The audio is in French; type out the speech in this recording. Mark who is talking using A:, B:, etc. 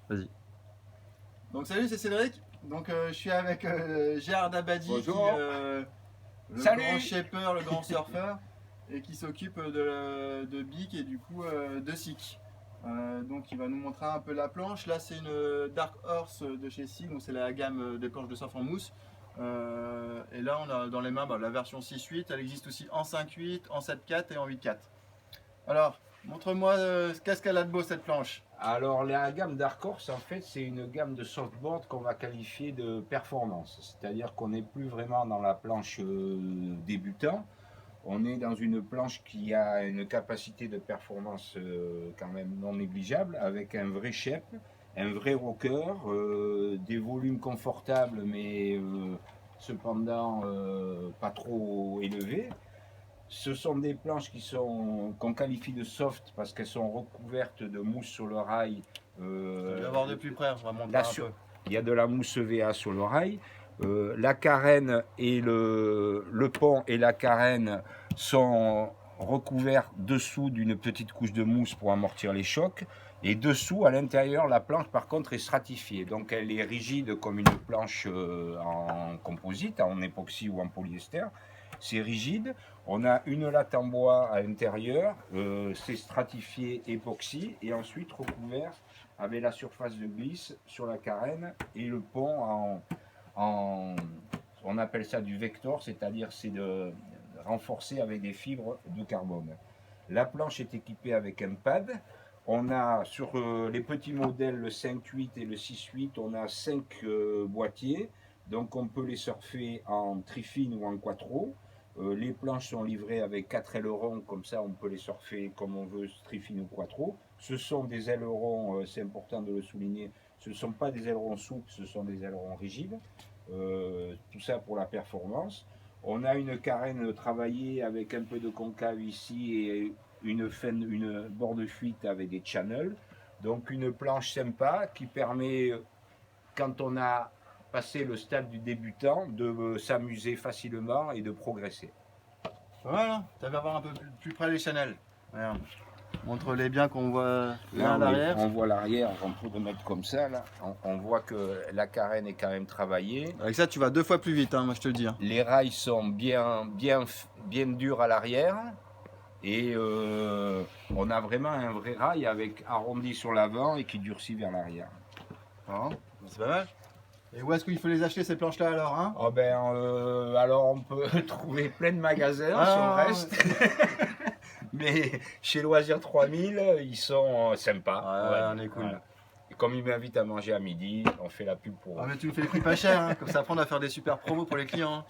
A: Vas-y.
B: Donc salut, c'est Cédric. Donc je suis avec Gérard Dabadi,
C: Bonjour.
B: qui le
C: Salut.
B: grand shaper, le grand surfeur, et qui s'occupe de BIC et du coup de SICK. Donc il va nous montrer un peu la planche. Là c'est une Dark Horse de chez SICK, donc c'est la gamme des planches de surf en mousse. Et là on a dans les mains la version 6.8, elle existe aussi en 5.8, en 7.4 et en 8.4. Alors, montre-moi qu'est-ce qu'elle a de beau cette planche.
C: Alors la gamme Dark Horse, en fait, c'est une gamme de softboard qu'on va qualifier de performance. C'est-à-dire qu'on n'est plus vraiment dans la planche débutant. On est dans une planche qui a une capacité de performance quand même non négligeable, avec un vrai shape, un vrai rocker, des volumes confortables, mais cependant pas trop élevés. Ce sont des planches qu'on qualifie de soft parce qu'elles sont recouvertes de mousse sur le rail.
B: Je vais voir de plus près, on va montrer
C: Là,
B: un peu.
C: il y a de la mousse VA sur le rail. La carène et le pont et la carène sont recouverts dessous d'une petite couche de mousse pour amortir les chocs. Et dessous, à l'intérieur, la planche par contre est stratifiée. Donc elle est rigide comme une planche en composite, en époxy ou en polyester. C'est rigide. On a une latte en bois à l'intérieur. C'est stratifié époxy et ensuite recouvert avec la surface de glisse sur la carène et le pont on appelle ça du vector, c'est-à-dire c'est de renforcer avec des fibres de carbone. La planche est équipée avec un pad. On a sur les petits modèles, le 5.8 et le 6.8, on a 5 boîtiers. Donc on peut les surfer en trifine ou en quattro. Les planches sont livrées avec 4 ailerons, comme ça on peut les surfer comme on veut, trifine ou quattro. Ce sont des ailerons, c'est important de le souligner, ce ne sont pas des ailerons souples, ce sont des ailerons rigides. Tout ça pour la performance. On a une carène travaillée avec un peu de concave ici et une bord de fuite avec des channels. Donc une planche sympa qui permet, quand on a passé le stade du débutant, de s'amuser facilement et de progresser.
B: Voilà, tu vas voir un peu plus près les channels. Regarde. Montre-les bien qu'on voit
C: Là,
B: à l'arrière.
C: on voit l'arrière, on peut le mettre comme ça. Là. On voit que la carène est quand même travaillée.
B: Avec ça, tu vas 2 fois plus vite, hein, moi je te le dis.
C: Les rails sont bien durs à l'arrière. Et on a vraiment un vrai rail avec arrondi sur l'avant et qui durcit vers l'arrière.
B: Hein, c'est pas mal. Et où est-ce qu'il faut les acheter ces planches-là alors, hein?
C: Oh ben, alors on peut trouver plein de magasins sur le reste. Mais chez Loisirs 3000, ils sont sympas.
B: Ouais, on est cool.
C: Voilà. Et comme ils m'invitent à manger à midi, on fait la pub pour eux.
B: Ah, mais tu nous fais les prix pas chers, hein, comme ça après on va faire des super promos pour les clients.